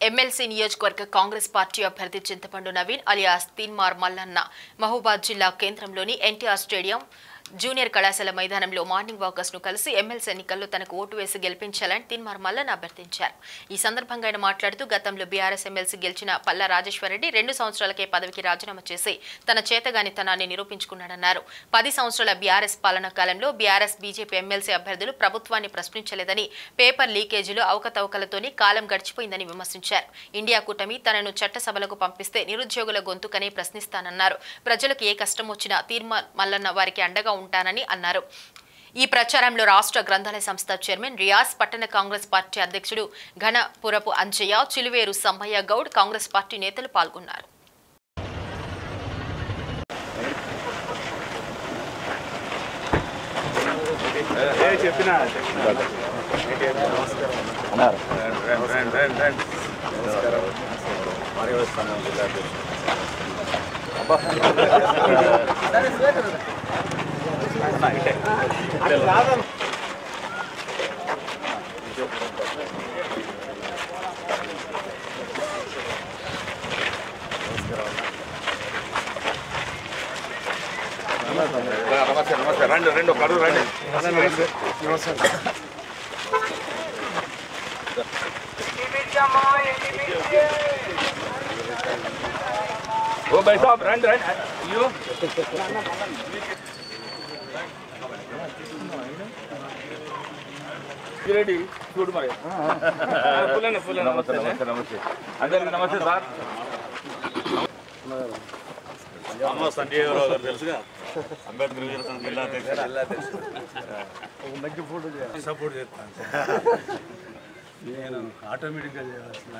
MLC నియోజకవర్గ Congress party అభ్యర్థి చింతపండు నవీన్ అలియాస్ తీన్మార్ మల్లన్న మహబూబాద్ జిల్లా కేంద్రంలోని ఎన్టీఆర్ స్టేడియం జూనియర్ కళాశాల మైదానంలో మార్నింగ్ వాకర్స్ ను కలిసి ఎమ్మెల్సీ ఎన్నికల్లో తనకు ఓటు వేసి గెలిపించాలని తీన్మార్ మల్లన్న అభ్యర్థించారు. ఈ సందర్భంగా ఆయన మాట్లాడుతూ గతంలో బీఆర్ఎస్ ఎమ్మెల్సీ గెలిచిన పల్లా రాజేశ్వరరెడ్డి 2 సంవత్సరాలకే పదవికి రాజీనామా చేసి తన చేతగానితనాన్ని నిరూపించుకున్నాడన్నారు. 10 సంవత్సరాల బీఆర్ఎస్ పాలనా కాలంలో బీఆర్ఎస్ బీజేపీ ఎమ్మెల్సీ అభ్యర్థులు ప్రభుత్వాన్ని ప్రశ్నించలేదని, పేపర్ లీకేజీలు అవకతవకలతోని కాలం గడిచిపోయిందని విమర్శించారు. ఇండియా కూటమి తనను చట్టసభలకు పంపిస్తే నిరుద్యోగుల గొంతుకనే ప్రశ్నిస్తానన్నారు. ప్రజలకు ఏ కష్టం వచ్చినా తీన్మార్ మల్లన్న వారికి అండగా ఉంటానని అన్నారు. ఈ ప్రచారంలో రాష్ట్ర గ్రంథాలయ సంస్థ చైర్మన్ రియాజ్, పట్టణ కాంగ్రెస్ పార్టీ అధ్యక్షుడు ఘనపురపు అంజయ్య, చిలువేరు సంభయ్య గౌడ్, కాంగ్రెస్ పార్టీ నేతలు పాల్గొన్నారు. నమస్తే రెండు కడు రండి. ఓ భాయ్ సాబ్ రండి అయ్యో రెడీ చూడు మరి. నమస్తే అందరికి నమస్తే సార్. అమ్మ సంజయరావు గారు తెలుసుగా, అంబేద్కర్ జిల్లా మంచి ఫోటో సపోర్ట్ చేస్తాను. నేను ఆటోమేటిక్గా చేయాల్సిన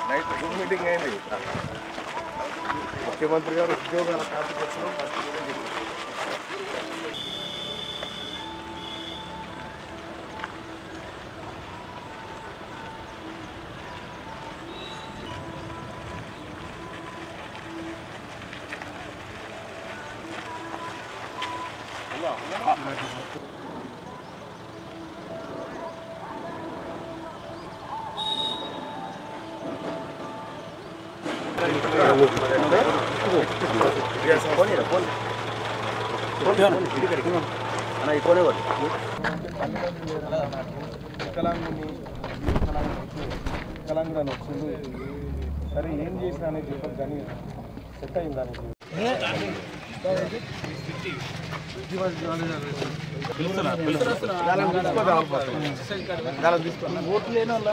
నైట్ జూమ్ మీటింగ్ అయింది. ముఖ్యమంత్రి గారు ఉద్యోగాల కాంపిటీషన్ తెలంగాణ వచ్చింది. సరే ఏం చేసినా అనేది చెప్పదు కానీ సెట్ అయింది దానికి. ఓట్లు లేని వాళ్ళ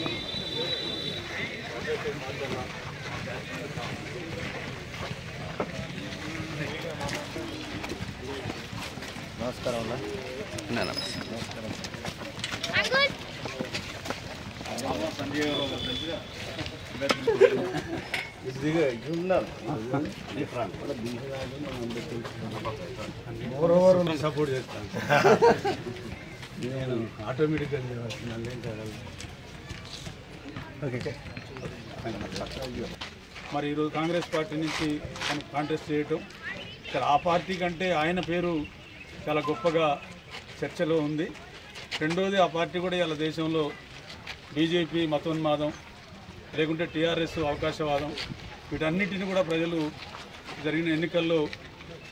నమస్కారం సపోర్ట్ చేస్తాను. నేను ఆటోమేటిక్గా చేయాల్సిన మరి ఈరోజు కాంగ్రెస్ పార్టీ నుంచి కాంటెస్ట్ చేయటం, ఆ పార్టీ కంటే ఆయన పేరు చాలా గొప్పగా చర్చలో ఉంది. రెండోది, ఆ పార్టీ కూడా ఇలా దేశంలో బీజేపీ మతోన్మాదం లేకుంటే టీఆర్ఎస్ అవకాశవాదం, వీటన్నిటిని కూడా ప్రజలు జరిగిన ఎన్నికల్లో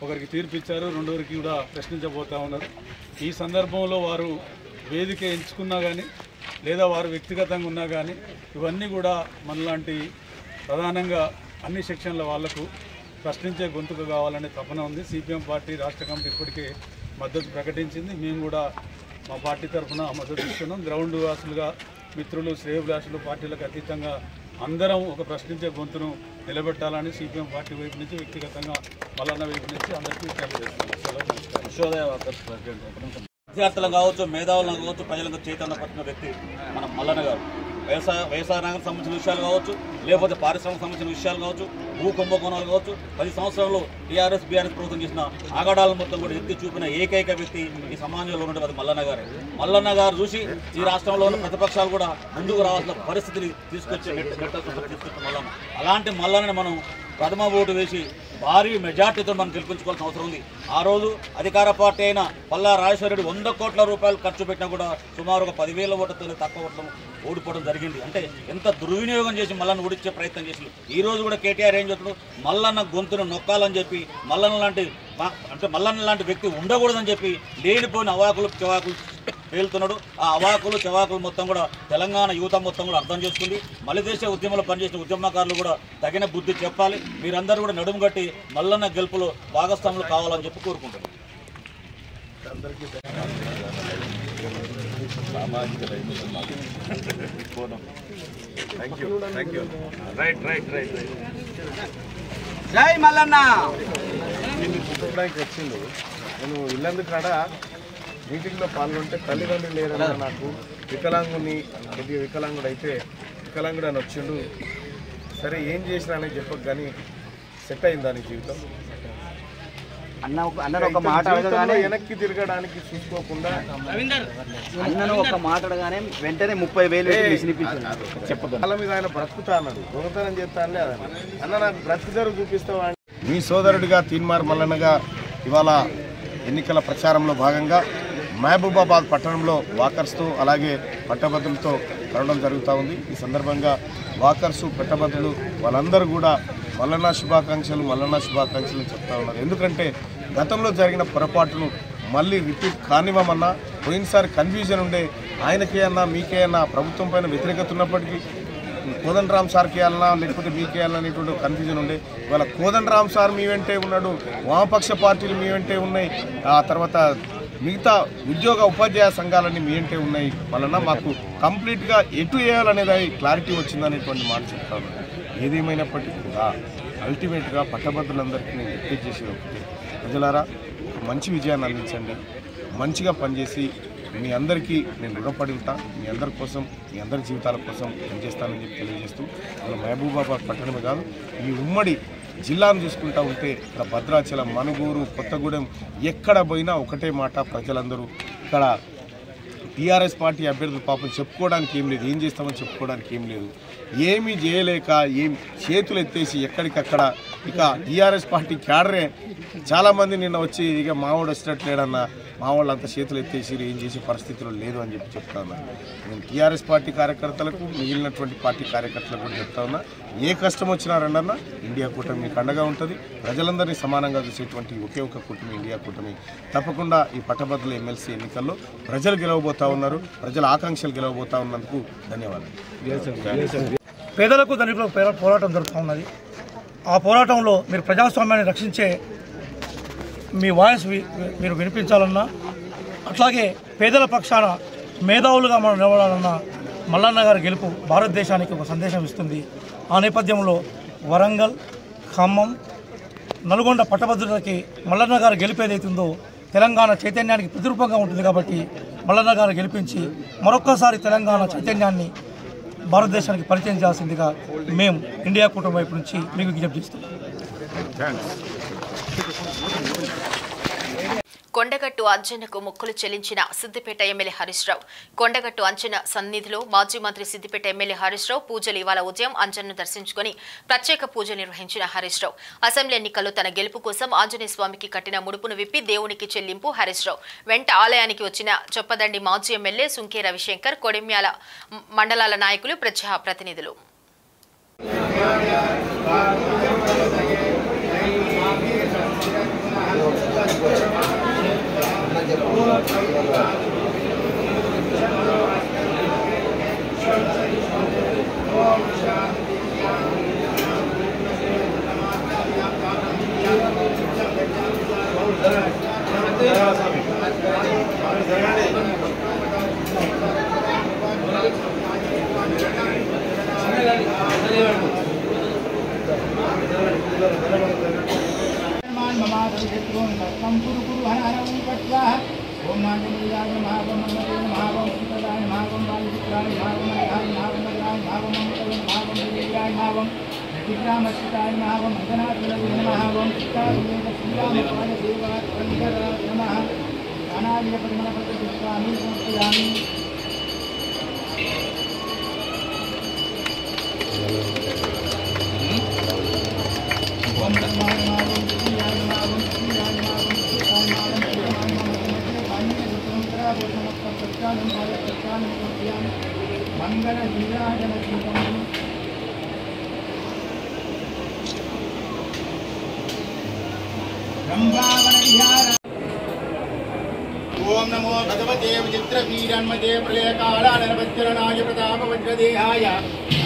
ఒకరికి తీర్పిచ్చారు, రెండోరికి కూడా ప్రశ్నించబోతూ ఉన్నారు. ఈ సందర్భంలో వారు వేదిక ఎంచుకున్నా కానీ లేదా వారు వ్యక్తిగతంగా ఉన్నా కానీ ఇవన్నీ కూడా మనలాంటి ప్రధానంగా అన్ని సెక్షన్ల వాళ్లకు ప్రశ్నించే గొంతుకు కావాలనే తపన ఉంది. సిపిఎం పార్టీ రాష్ట్ర కమిటీ ఇప్పటికే మద్దతు ప్రకటించింది. మేము కూడా మా పార్టీ తరఫున మద్దతు ఇస్తున్నాం. గ్రౌండ్ వాసులుగా మిత్రులు, శ్రేయోభిలాషులు, పార్టీలకు అతీతంగా అందరం ఒక ప్రశ్నించే గొంతును నిలబెట్టాలని సిపిఎం పార్టీ వైపు నుంచి, వ్యక్తిగతంగా మల్లన్న వైపు నుంచి అందరికీ తెలియజేస్తున్నాం. విద్యార్థులను కావచ్చు, మేధావులను కావచ్చు, ప్రజలకు చైతన్యపరిచిన వ్యక్తి మన మల్లన్న గారు. వ్యవసాయ రంగానికి సంబంధించిన విషయాలు కావచ్చు, లేకపోతే పారిశ్రామిక సంబంధించిన విషయాలు కావచ్చు, భూ కుంభకోణాలు కావచ్చు, 10 సంవత్సరాల్లో టీఆర్ఎస్ బీఆర్ఎస్ ప్రభుత్వం చేసిన ఆగడాలను మొత్తం కూడా ఎత్తి చూపిన ఏకైక వ్యక్తి ఈ సమాజంలో ఉన్నటువంటి మల్లన్న గారే. మల్లన్న గారు చూసి ఈ రాష్ట్రంలో ఉన్న ప్రతిపక్షాలు కూడా ముందుకు రావాల్సిన పరిస్థితిని తీసుకొచ్చిన మల్లన్న. అలాంటి మల్లన్నని మనం ప్రథమ ఓటు వేసి భారీ మెజార్టీతో మనం గెలిపించుకోవాల్సిన అవసరం ఉంది. ఆ రోజు అధికార పార్టీ అయిన పల్లా రాజేశ్వరరెడ్డి 100 కోట్ల రూపాయలు ఖర్చు పెట్టినా కూడా సుమారు 10,000 ఓట్లతో తక్కువ ఓట్లు ఓడిపోవడం జరిగింది. అంటే ఎంత దుర్వినియోగం చేసి మల్లన్న ఓడించే ప్రయత్నం చేసి ఈ రోజు కూడా కేటీఆర్ ఏం చెప్తున్నాడు, మల్లన్న గొంతును నొక్కాలని చెప్పి మల్లన్న లాంటి వ్యక్తి ఉండకూడదని చెప్పి లేనిపోయిన అవాకులు చెవాకులు పేలుతున్నాడు. ఆ అవాకులు చెవాకులు మొత్తం కూడా తెలంగాణ యువత మొత్తం కూడా అర్థం చేసుకుంది. మలిదేశ ఉద్యమంలో పనిచేసిన ఉద్యమకారులు కూడా తగిన బుద్ధి చెప్పాలి. మీరందరూ కూడా నడుము కట్టి మల్లన్న గెలుపులో భాగస్వాములు కావాలని చెప్పి కోరుకుంటున్నాను. జై మల్లన్న. వచ్చిండు నేను ఇల్లందుకు కాడ మీటింగ్లో పాల్గొంటే తల్లిదండ్రులు లేరన్నా, నాకు వికలాంగుని కొద్దిగా వికలాంగుడు అయితే వికలాంగుడు అని వచ్చిండు. సరే ఏం చేసినా అని చెప్పక కానీ సెట్ అయిందా నీ జీవితం? అన్న ఒక మాట వెనక్కి తిరగడానికి చూసుకోకుండా అన్నను ఒక మాట్లాడగానే వెంటనే 30,000 చెప్పదు. వాళ్ళ మీద ఆయన బ్రతుకుతా అన్నాడు, దొంగతనం చేస్తా అనే అన్న నాకు బ్రతుకుదారు చూపిస్తావా? మీ సోదరుడిగా తీన్మార్ మల్లన్నగా ఇవాళ ఎన్నికల ప్రచారంలో భాగంగా మహబూబాబాద్ పట్టణంలో వాకర్స్తో అలాగే పట్టభద్రులతో కలవడం జరుగుతూ ఉంది. ఈ సందర్భంగా వాకర్సు పట్టభద్రులు వాళ్ళందరూ కూడా మల్లన్న శుభాకాంక్షలు చెప్తా ఉన్నారు. ఎందుకంటే గతంలో జరిగిన పొరపాటును మళ్ళీ రిపీట్ కానివ్వమన్నా, పోయినసారి కన్ఫ్యూజన్ ఉండే ఆయనకే అన్నా మీకే అన్నా ప్రభుత్వం పైన వ్యతిరేకత ఉన్నప్పటికీ కోదండరామ్ సార్కి వెళ్ళాలన్నా లేకపోతే మీకే వెళ్ళాలన్నా అనేటువంటి కన్ఫ్యూజన్ ఉండే. ఇవాళ కోదండరామ్ సార్ మీ వెంటే ఉన్నాడు, వామపక్ష పార్టీలు మీ వెంటే ఉన్నాయి, ఆ తర్వాత మిగతా ఉద్యోగ ఉపాధ్యాయ సంఘాలన్నీ మీ వెంటే ఉన్నాయి. వలన మాకు కంప్లీట్గా ఎటు వేయాలనేది క్లారిటీ వచ్చిందనేటువంటి మాట చెప్తాను. ఏదేమైనప్పటికీ కూడా అల్టిమేట్గా పట్టభద్రులందరికీ నేను రిక్వెస్ట్ చేసేది ఒకటి, ప్రజలారా మంచి విజయాన్ని అందించండి, మంచిగా పనిచేసి మీ అందరికీ నేను రుణపడి ఉంటా, మీ అందరి కోసం మీ అందరి జీవితాల కోసం పనిచేస్తానని చెప్పి తెలియజేస్తూ, మన మహబూబాబాద్ పట్టణమే కాదు ఈ ఉమ్మడి జిల్లాను చూసుకుంటా ఉంటే ఇక్కడ భద్రాచలం, మనుగూరు, కొత్తగూడెం ఎక్కడ పోయినా ఒకటే మాట, ప్రజలందరూ ఇక్కడ టీఆర్ఎస్ పార్టీ అభ్యర్థులు పాపం చెప్పుకోవడానికి ఏం లేదు, ఏం చేస్తామని చెప్పుకోవడానికి ఏం లేదు, ఏమీ చేయలేక ఏం చేతులు ఎత్తేసి ఎక్కడికక్కడ ఇక టీఆర్ఎస్ పార్టీ క్యాడరే చాలామంది నిన్న వచ్చి ఇక మావాడు వచ్చినట్టు లేడన్న, మా వాళ్ళు అంత చేతులు ఎత్తేసి ఏం చేసే పరిస్థితులు లేదు అని చెప్పి చెప్తా ఉన్నా. నేను టీఆర్ఎస్ పార్టీ కార్యకర్తలకు మిగిలినటువంటి పార్టీ కార్యకర్తలకు కూడా చెప్తా ఉన్నా, ఏ కష్టం వచ్చినా రండన్నా, ఇండియా కూటమి మీకు అండగా ఉంటుంది. ప్రజలందరినీ సమానంగా చూసేటువంటి ఒకే ఒక కూటమి ఇండియా కూటమి. తప్పకుండా ఈ పట్టభద్రుల ఎమ్మెల్సీ ఎన్నికల్లో ప్రజలు గెలవబోతా ఉన్నారు, ప్రజల ఆకాంక్షలు గెలవబోతా ఉన్నందుకు ధన్యవాదాలు. పేదలకు ధనికులకు పోరాటం జరుగుతూ ఉన్నది. ఆ పోరాటంలో మీరు ప్రజాస్వామ్యాన్ని రక్షించే మీ వాయిస్ మీరు వినిపించాలన్నా, అట్లాగే పేదల పక్షాన మేధావులుగా మనం నిలబడాలన్నా మల్లన్న గారి గెలుపు భారతదేశానికి ఒక సందేశం ఇస్తుంది. ఆ నేపథ్యంలో వరంగల్, ఖమ్మం, నల్గొండ పట్టభద్రులకి మల్లన్న గారు గెలుపు ఏదైతుందో తెలంగాణ చైతన్యానికి ప్రతిరూపంగా ఉంటుంది. కాబట్టి మల్లన్న గారు గెలిపించి మరొక్కసారి తెలంగాణ చైతన్యాన్ని భారతదేశానికి పరిచయం చేయాల్సిందిగా మేము ఇండియా కూటమి వైపు నుంచి మీకు విజ్ఞప్తి చేస్తున్నాం. కొండగట్టు అంజన్నకు మొక్కులు చెల్లించిన సిద్దిపేట ఎమ్మెల్యే హరీష్ రావు. కొండగట్టు అంజన్న సన్నిధిలో మాజీ మంత్రి సిద్దిపేట ఎమ్మెల్యే హరీష్ రావు పూజలు ఇవాళ ఉదయం అంజన్ను దర్శించుకుని ప్రత్యేక పూజలు నిర్వహించిన హరీష్ రావు అసెంబ్లీ ఎన్నికల్లో తన గెలుపు కోసం ఆంజనేయ స్వామికి కట్టిన ముడుపును విప్పి దేవునికి చెల్లింపు హరీష్ రావు వెంట ఆలయానికి వచ్చిన చొప్పదండి మాజీ ఎమ్మెల్యే సుంకే రవిశంకర్, కొడిమ్యాల మండలాల నాయకులు, ప్రజాప్రతినిధులు. Om ओम नमो भगवते विचित्रवीरन्मते प्रलयकालानरवज्रनाय प्रतापवज्रदेहाय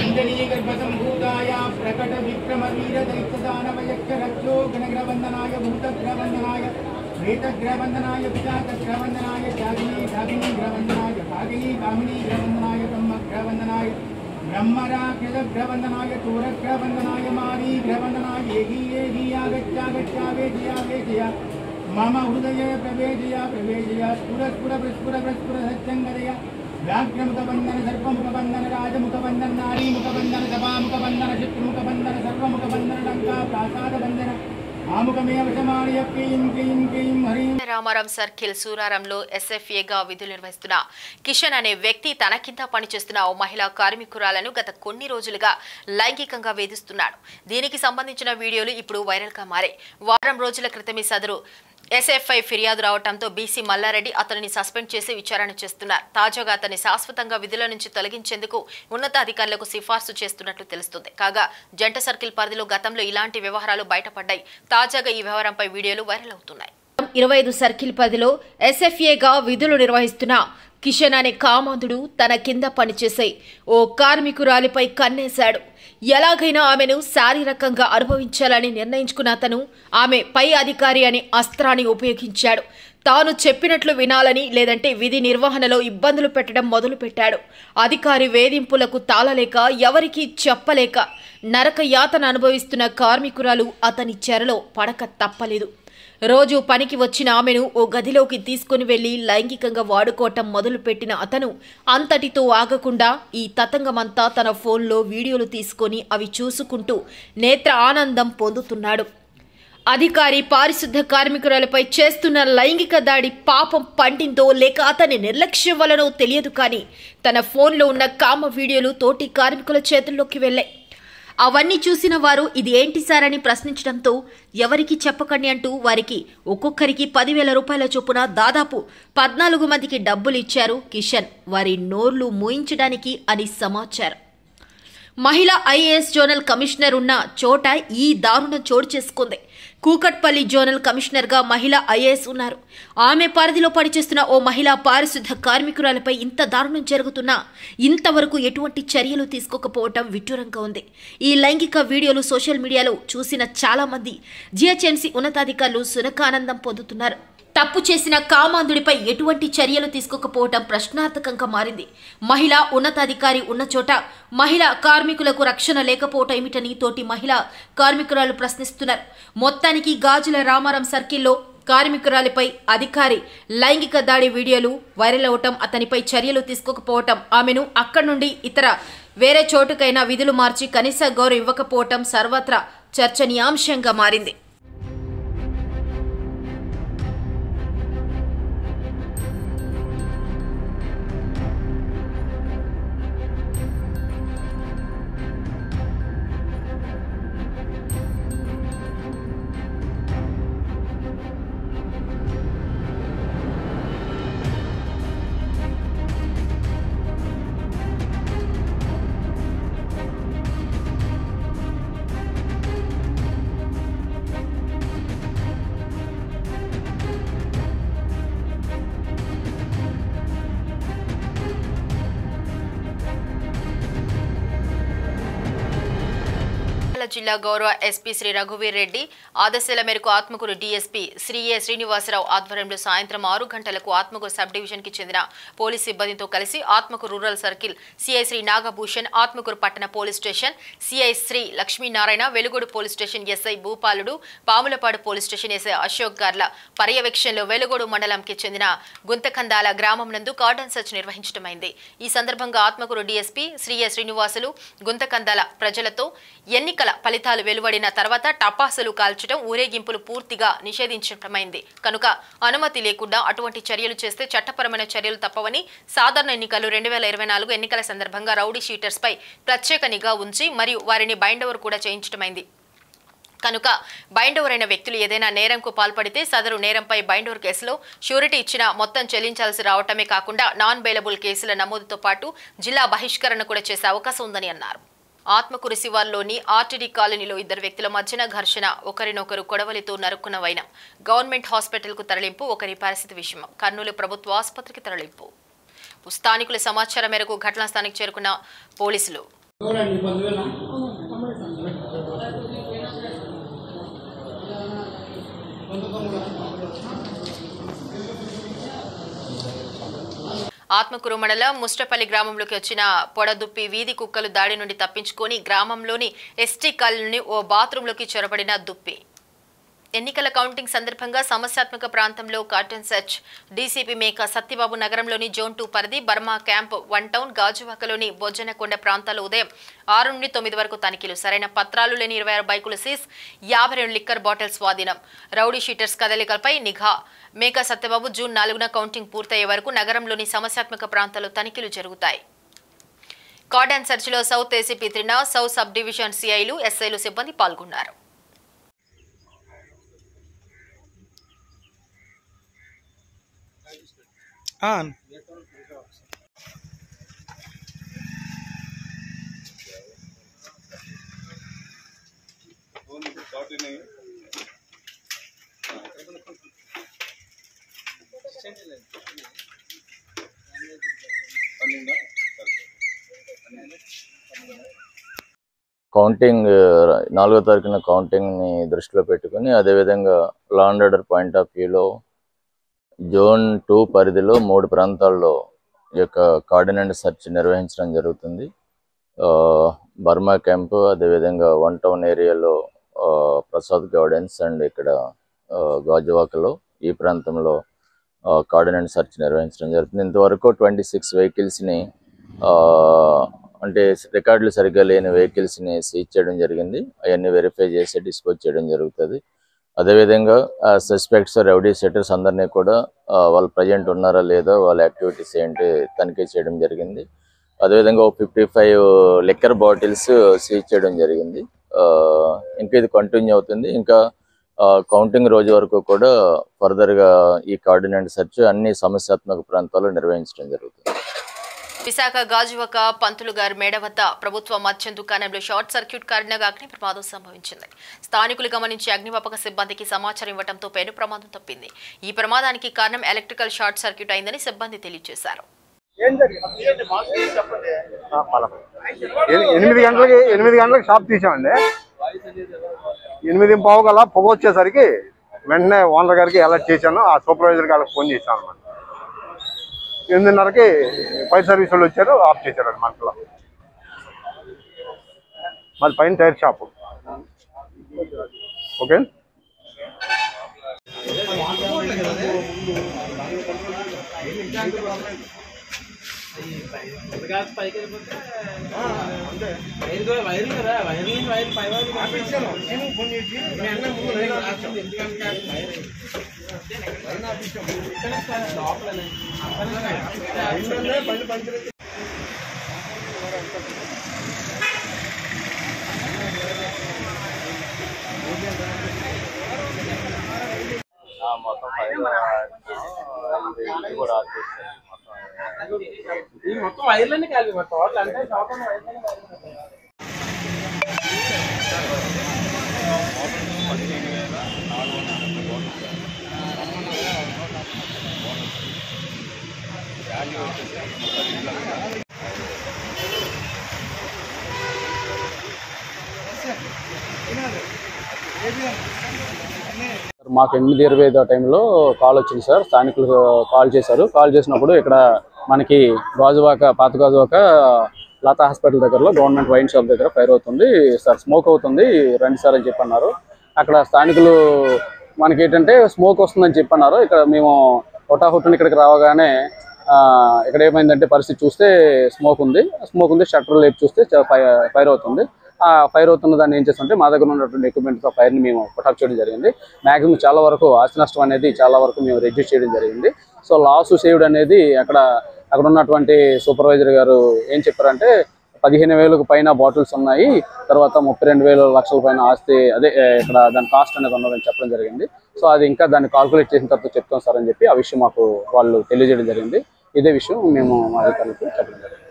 अञ्जनीगर्भसम्भूताय प्रकटविक्रमवीरदैत्यदानवयक्षरक्षो गणग्रवन्दनाय भूतग्रवन्दनाय प्रेतग्रवन्दनाय पिशाचग्रवन्दनाय जागिनीग्रवन्दनाय भागिनीग्रवन्दनाय ब्रह्मग्रवन्दनाय ब्रह्मराक्षसग्रवन्दनाय चोरग्रवन्दनाय मारीग्रवन्दनाय एहि आगच्छागच्छावेजयावेजय मम हृदय प्रवेशय स्फुरस्फुरस्फुरस्फुरसच्चङ्गदय व्याघ्रमुखबन्धन सर्पमुखबन्धन राजमुखबन्धन नारीमुखबन्धन सभामुखबन्धन शत्रुमुखबन्धन सर्वमुखबन्धन लङ्का प्रासादबन्धन आमुखमेव समार्य क्लीं क्लीं क्लीं हरिं రామారం సర్కిల్ సూరారంలో ఎస్ఎఫ్ఏగా విధులు నిర్వహిస్తున్న కిషన్ అనే వ్యక్తి తన కింద పనిచేస్తున్న ఓ మహిళా కార్మికురాలను గత కొన్ని రోజులుగా లైంగికంగా వేధిస్తున్నాడు. దీనికి సంబంధించిన వీడియోలు ఇప్పుడు వైరల్గా మారాయి. వారం రోజుల క్రితమే సదరు ఎస్ఎఫ్ఐ ఫిర్యాదు రావడంతో బీసీ మల్లారెడ్డి అతనిని సస్పెండ్ చేసి విచారణ చేస్తున్నారు. తాజాగా అతన్ని శాశ్వతంగా విధుల నుంచి తొలగించేందుకు ఉన్నతాధికారులకు సిఫార్సు చేస్తున్నట్లు తెలుస్తుంది. కాగా జంట సర్కిల్ పరిధిలో గతంలో ఇలాంటి వ్యవహారాలు బయటపడ్డాయి. తాజాగా ఈ వ్యవహారంపై వీడియోలు వైరల్ అవుతున్నాయి. 25 సర్కిల్ పరిధిలో ఎస్ఎఫ్ఏగా విధులు నిర్వహిస్తున్న కిషన్ అనే కామాంధుడు తన కింద పనిచేసే ఓ కార్మికురాలిపై కన్నేశాడు. ఎలాగైనా ఆమెను శారీరకంగా అనుభవించాలని నిర్ణయించుకున్న అతను ఆమె పై అధికారి అనే అస్త్రాన్ని ఉపయోగించాడు. తాను చెప్పినట్లు వినాలని లేదంటే విధి నిర్వహణలో ఇబ్బందులు పెట్టడం మొదలుపెట్టాడు. అధికారి వేధింపులకు తాళలేక ఎవరికీ చెప్పలేక నరక యాతన అనుభవిస్తున్న కార్మికురాలు అతని చెరలో పడక తప్పలేదు. రోజు పనికి వచ్చిన ఆమెను ఓ గదిలోకి తీసుకుని వెళ్లి లైంగికంగా వాడుకోవటం మొదలుపెట్టిన అతను అంతటితో ఆగకుండా ఈ తతంగమంతా తన ఫోన్లో వీడియోలు తీసుకుని అవి చూసుకుంటూ నేత్ర ఆనందం పొందుతున్నాడు. అధికారి పారిశుద్ధ కార్మికురాలపై చేస్తున్న లైంగిక దాడి పాపం పండిందో లేక అతని నిర్లక్ష్యం వలనో తెలియదు, కానీ తన ఫోన్లో ఉన్న కామ వీడియోలు తోటి కార్మికుల చేతుల్లోకి వెళ్లాయి. అవన్నీ చూసిన వారు ఇది ఏంటి సార్ అని ప్రశ్నించడంతో ఎవరికి చెప్పకండి అంటూ వారికి ఒక్కొక్కరికి 10,000 రూపాయల చొప్పున దాదాపు 14 మందికి డబ్బులు ఇచ్చారు కిషన్, వారి నోర్లు మూయించడానికి అని సమాచారం. మహిళా ఐఏఎస్ జోనల్ కమిషనర్ ఉన్న చోట ఈ దారుణం చోటు చేసుకుంది. కూకట్పల్లి జోనల్ కమిషనర్గా మహిళా ఐఏఎస్ ఉన్నారు. ఆమె పరిధిలో పనిచేస్తున్న ఓ మహిళా పారిశుద్ధ కార్మికురాలపై ఇంత దారుణం జరుగుతున్నా ఇంతవరకు ఎటువంటి చర్యలు తీసుకోకపోవటం విడ్డూరంగా ఉంది. ఈ లైంగిక వీడియోలు సోషల్ మీడియాలో చూసిన చాలా మంది జిహెచ్ఎంసీ ఉన్నతాధికారులు సునకానందం పొందుతున్నారు. తప్పు చేసిన కామాంధుడిపై ఎటువంటి చర్యలు తీసుకోకపోవటం ప్రశ్నార్థకంగా మారింది. మహిళా ఉన్నతాధికారి ఉన్న చోట మహిళా కార్మికులకు రక్షణ లేకపోవటం ఏమిటని తోటి మహిళా కార్మికురాలు ప్రశ్నిస్తున్నారు. మొత్తానికి గాజుల రామారం సర్కిల్లో కార్మికురాలిపై అధికారి లైంగిక దాడి వీడియోలు వైరల్ అవటం, అతనిపై చర్యలు తీసుకోకపోవటం, ఆమెను అక్కడి నుండి వేరే చోటుకైనా విధులు మార్చి కనీస గౌరవం ఇవ్వకపోవటం సర్వత్రా చర్చనీయాంశంగా మారింది. జిల్లా గౌరవ ఎస్పీ శ్రీ రఘువీర్ రెడ్డి ఆదేశాల మేరకు ఆత్మకూరు డీఎస్పీ శ్రీ ఏ శ్రీనివాసరావు ఆధ్వర్యంలో సాయంత్రం 6 గంటలకు ఆత్మకూరు సబ్ డివిజన్ కి చెందిన పోలీస్ సిబ్బందితో కలిసి Atmakur rural circle CI Sri Nagabhushan, Atmakur పట్టణ police station CI Sri Lakshminarayana, Velugodu police station SI Bhupaludu, Pamulapadu police station SI Ashok గార్ల పర్యవేక్షణలో వెలుగోడు మండలంకి చెందిన గుంతకందాల గ్రామం నందు కార్డన్ సెర్చ్ నిర్వహించడమైంది. ఈ సందర్భంగా ఆత్మకూరు డీఎస్పీ శ్రీ ఏ శ్రీనివాసులు గుంతకందాల ప్రజలతో ఎన్నికల ఫలితాలు వెలువడిన తర్వాత టపాసులు కాల్చడం, ఊరేగింపులు పూర్తిగా నిషేధించడమైంది కనుక అనుమతి లేకుండా అటువంటి చర్యలు చేస్తే చట్టపరమైన చర్యలు తప్పవని, సాధారణ ఎన్నికలు 2024 ఎన్నికల సందర్భంగా రౌడీ షీటర్స్ పై ప్రత్యేక నిఘా ఉంచి మరియు వారిని బైండ్ ఓవర్ కూడా చేయించడమైంది. కనుక బైండోవర్ అయిన వ్యక్తులు ఏదైనా నేరంకు పాల్పడితే సదరు నేరంపై బైండోవర్ కేసులో షూరిటీ ఇచ్చిన మొత్తం చెల్లించాల్సి రావటమే కాకుండా నాన్ బెయిలబుల్ కేసుల నమోదుతో పాటు జిల్లా బహిష్కరణ కూడా చేసే అవకాశం ఉందని అన్నారు. ఆత్మకూరు శివార్లోని ఆర్టీడీ కాలనీలో ఇద్దరు వ్యక్తుల మధ్యన ఘర్షణ, ఒకరినొకరు కొడవలితో నరుక్కున్న వైనం. గవర్నమెంట్ హాస్పిటల్కు తరలింపు, ఒకరి పరిస్థితి విషమం. కర్నూలు ప్రభుత్వ ఆసుపత్రికి తరలింపు. స్థానికుల సమాచారం మేరకు ఘటనా స్థానానికి చేరుకున్న పోలీసులు ఆత్మకూరు మండలం ముస్టపల్లి గ్రామంలోకి వచ్చిన పొడదుప్పి వీధి కుక్కలు దాడి నుండి తప్పించుకొని గ్రామంలోని ఎస్టీ కాలనీని ఓ బాత్రూంలోకి చొరబడిన దుప్పి. ఎన్నికల కౌంటింగ్ సందర్భంగా సమస్యాత్మక ప్రాంతంలో కార్టన్ సెర్చ్. డీసీపీ మేక సత్యబాబు నగరంలోని జోన్ 2 పరిధి, బర్మా క్యాంప్, 1 టౌన్, గాజువాకలోని బొజ్జనకొండ ప్రాంతాల్లో ఉదయం 6 నుండి 9 వరకు తనిఖీలు. సరైన పత్రాలు లేని 26 బైకులు సీజ్, 52 లిక్కర్ బాటిల్స్ స్వాధీనం. రౌడీ షీటర్స్ కదలికలపై నిఘా. మేక సత్యబాబు జూన్ 4న కౌంటింగ్ పూర్తయ్యే వరకు నగరంలోని సమస్యాత్మక ప్రాంతాల్లో తనిఖీలు జరుగుతాయి. కార్డన్ సెర్చ్లో south ACP Trina, south sub division సిఐలు, ఎస్ఐలు సిబ్బంది పాల్గొన్నారు. కౌంటింగ్ 4వ తారీఖున కౌంటింగ్ని దృష్టిలో పెట్టుకుని అదేవిధంగా law and order point of వ్యూలో జోన్ 2 పరిధిలో 3 ప్రాంతాల్లో ఈ యొక్క కార్డినెంట్ సెర్చ్ నిర్వహించడం జరుగుతుంది. బర్మా క్యాంపు, అదేవిధంగా 1 టౌన్ ఏరియాలో ప్రసాద్ గార్డెన్స్ అండ్ ఇక్కడ గాజువాకలో ఈ ప్రాంతంలో కార్డినెంట్ సెర్చ్ నిర్వహించడం జరుగుతుంది. ఇంతవరకు 26 వెహికల్స్ని అంటే రికార్డులు సరిగ్గా లేని వెహికల్స్ని సీజ్ చేయడం జరిగింది. అవన్నీ వెరిఫై చేసి డిస్పోజ్ చేయడం జరుగుతుంది. అదేవిధంగా సస్పెక్ట్స్, రౌడీ షీటర్స్ అందరినీ కూడా వాళ్ళు ప్రజెంట్ ఉన్నారా లేదా, వాళ్ళ యాక్టివిటీస్ ఏంటి తనిఖీ చేయడం జరిగింది. అదేవిధంగా 55 లిక్కర్ బాటిల్స్ సీజ్ చేయడం జరిగింది. ఇంకా ఇది కంటిన్యూ అవుతుంది. ఇంకా కౌంటింగ్ రోజు వరకు కూడా ఫర్దర్గా ఈ కార్డినెంట్ సెర్చ్ అన్ని సమస్యాత్మక ప్రాంతాల్లో నిర్వహించడం జరుగుతుంది. విశాఖ గాజువాక పంతులుగారు మేడ వద్ద ప్రభుత్వ మద్యం దుకాణంలో షార్ట్ సర్క్యూట్ కారణంగా అగ్ని ప్రమాదం సంభవించింది. స్థానికులు గమనించి అగ్నిమాపక సిబ్బందికి సమాచారం ఇవ్వడంతో పెను ప్రమాదం తప్పింది. ఈ ప్రమాదానికి కారణం ఎలక్ట్రికల్ షార్ట్ సర్క్యూట్ అయిందని సిబ్బంది తెలియజేశారు. 8 గంటలకు షాప్ తీసామండి. 8:15 కల్లా పొగ వచ్చేసరికి వెంటనే ఓనర్ గారికి అలర్ట్ చేశాను. ఆ సూపర్వైజర్ గారికి ఫోన్ చేశాను అన్నమాట. 8:30కి ఫైర్ సర్వీస్ వాళ్ళు వచ్చారు, ఆఫ్ చేశారు అది మనలో. మాది పైన టైర్ షాపు. ఓకే. మొత్తం వైర్లన్నీ కలిపి టోటల్ అంటే మాకు 8:25 టైంలో కాల్ వచ్చింది సార్. స్థానికులు కాల్ చేశారు. కాల్ చేసినప్పుడు ఇక్కడ మనకి గాజువాక, పాత గాజువాక లతా హాస్పిటల్ దగ్గరలో గవర్నమెంట్ వైన్ షాప్ దగ్గర ఫైర్ అవుతుంది సార్, స్మోక్ అవుతుంది, రండి సార్ అని చెప్పన్నారు. అక్కడ స్థానికులు మనకి ఏంటంటే స్మోక్ వస్తుందని చెప్పన్నారు. ఇక్కడ మేము హుటాహుట్టుని ఇక్కడికి రావగానే ఇక్కడ ఏమైందంటే పరిస్థితి చూస్తే స్మోక్ ఉంది, షట్టర్ లేపి చూస్తే ఫైర్ అవుతుంది. ఆ ఫైర్ అవుతున్న దాన్ని ఏం చేస్తుంటే మా దగ్గర ఉన్నటువంటి ఎక్విప్మెంట్తో ఫైర్ని మేము ప్రొటెక్ట్ చేయడం జరిగింది. మ్యాక్సిమం చాలా వరకు ఆస్తి నష్టం అనేది చాలా వరకు మేము రెడ్యూస్ చేయడం జరిగింది. సో లాస్ సేవ్డ్ అనేది అక్కడ ఉన్నటువంటి సూపర్వైజర్ గారు ఏం చెప్పారంటే 15,000కు పైన బాటిల్స్ ఉన్నాయి, తర్వాత 32,000 లక్షల పైన ఆస్తి, అదే ఇక్కడ దాని కాస్ట్ అనేది ఉన్నదని చెప్పడం జరిగింది. సో అది ఇంకా దాన్ని కాల్కులేట్ చేసిన తర్వాత చెప్తాం సార్ అని చెప్పి ఆ విషయం మాకు వాళ్ళు తెలియజేయడం జరిగింది. ఇదే విషయం మేము మా అధికారులకు చెప్పడం జరిగింది.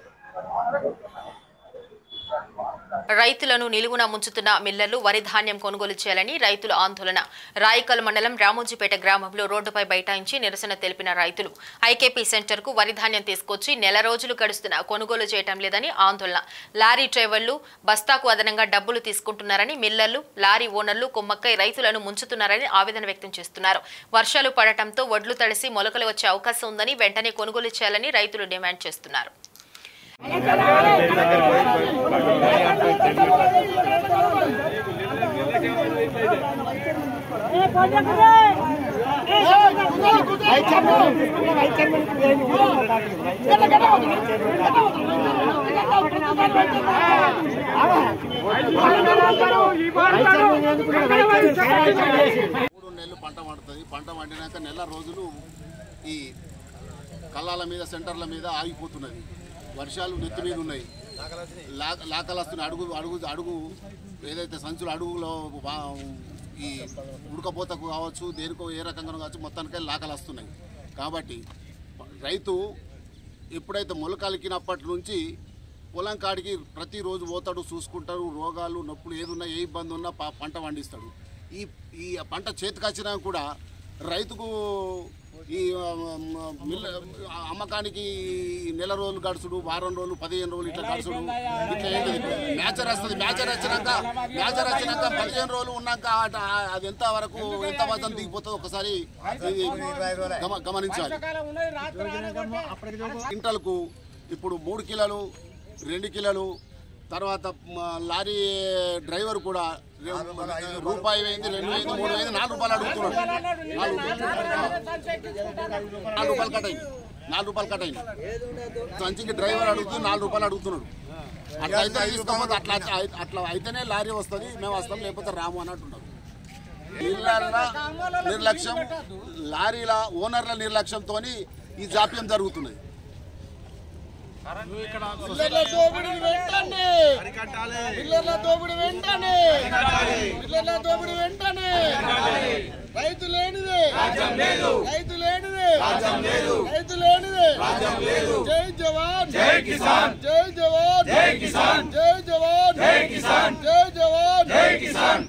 రైతులను నిలువున ముంచుతున్న మిల్లర్లు వరి ధాన్యం కొనుగోలు చేయాలని రైతుల ఆందోళన. రాయికల్ మండలం రామోజీపేట గ్రామంలో రోడ్డుపై బైఠాయించి నిరసన తెలిపిన రైతులు ఐకేపీ సెంటర్కు వరి ధాన్యం తీసుకొచ్చి నెల రోజులు గడుస్తున్నా కొనుగోలు చేయటం లేదని ఆందోళన. లారీ డ్రైవర్లు బస్తాకు అదనంగా డబ్బులు తీసుకుంటున్నారని మిల్లర్లు, లారీ ఓనర్లు కుమ్మక్కై రైతులను ముంచుతున్నారని ఆవేదన వ్యక్తం చేస్తున్నారు. వర్షాలు పడటంతో వడ్లు తడిసి మొలకలు వచ్చే అవకాశం ఉందని వెంటనే కొనుగోలు చేయాలని రైతులు డిమాండ్ చేస్తున్నారు. పంట పండుతుంది. పంట పండినాక నెల రోజులు ఈ కళ్ళాల మీద సెంటర్ల మీద ఆగిపోతున్నది. వర్షాలు నెత్తి మీద ఉన్నాయి, లాకలు వస్తున్నాయి. అడుగు ఏదైతే సంచులు అడుగులో ఈ ఉడకపోతకు కావచ్చు, దేనికో ఏ రకంగా కావచ్చు, మొత్తానికే లాకలు వస్తున్నాయి. కాబట్టి రైతు ఎప్పుడైతే మొలకలికినప్పటి నుంచి పొలం కాడికి ప్రతిరోజు పోతాడు, చూసుకుంటాడు. రోగాలు నొప్పులు ఏదున్నా, ఏ ఇబ్బంది ఉన్నా పంట పండిస్తాడు. ఈ పంట చేతికొచ్చినా కూడా రైతుకు ఈ అమ్మకానికి నెల రోజులు గడుచుడు, వారం రోజులు, 15 రోజులు ఇట్లా గడుచుడు, ఇట్లా ఏంటి మ్యాచర్ వస్తుంది. మ్యాచర్ వచ్చినాక 15 రోజులు ఉన్నాక అది ఎంత వజన్ దిగిపోతుందో ఒకసారి గమనించాలి. క్వింటల్కు ఇప్పుడు 3 కిలోలు, 2 కిలోలు, తర్వాత లారీ డ్రైవర్ కూడా రూపాయి అయింది, 2 అయింది, 3 అయింది, 4 రూపాయలు అడుగుతున్నాడు. 4 రూపాయలు కట్ అయింది, 4 రూపాయలు కట్ అయింది. సంచికి డ్రైవర్ అడుగుతూ 4 రూపాయలు అడుగుతున్నాడు. అట్లా అయితే తీసుకోకపోతే అట్లా అయితేనే లారీ వస్తుంది, మేము వస్తాం, లేకపోతే రాము అని అంటున్నారు. మిల్లర్ల నిర్లక్ష్యం, లారీల ఓనర్ల నిర్లక్ష్యంతో ఈ జాప్యం జరుగుతున్నది. రైతు లేనిదే జై జవాన్ జై కిసాన్, జై జవాన్ జై కిసాన్, జై జవాన్ జై కిసాన్, జై జవాన్ జై కిసాన్.